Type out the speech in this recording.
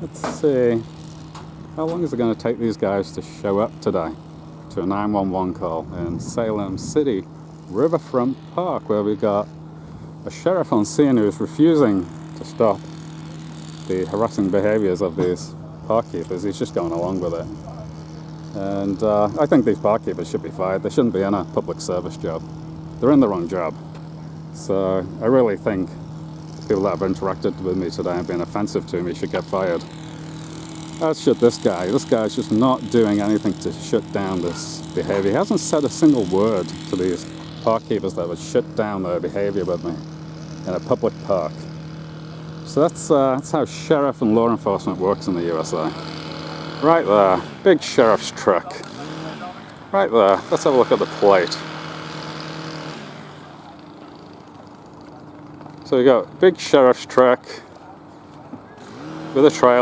Let's see, how long is it going to take these guys to show up today to a 911 call in Salem City Riverfront Park, where we got a sheriff on scene who's refusing to stop the harassing behaviors of these park keepers. He's just going along with it. And I think these park keepers should be fired. They shouldn't be in a public service job. They're in the wrong job. So I really think people that have interacted with me today and been offensive to me should get fired. As should this guy. This guy's just not doing anything to shut down this behavior. He hasn't said a single word to these park keepers that would shut down their behavior with me in a public park. So that's how sheriff and law enforcement works in the USA. Right there, big sheriff's truck. Right there, let's have a look at the plate. So we got big sheriff's truck with a trailer.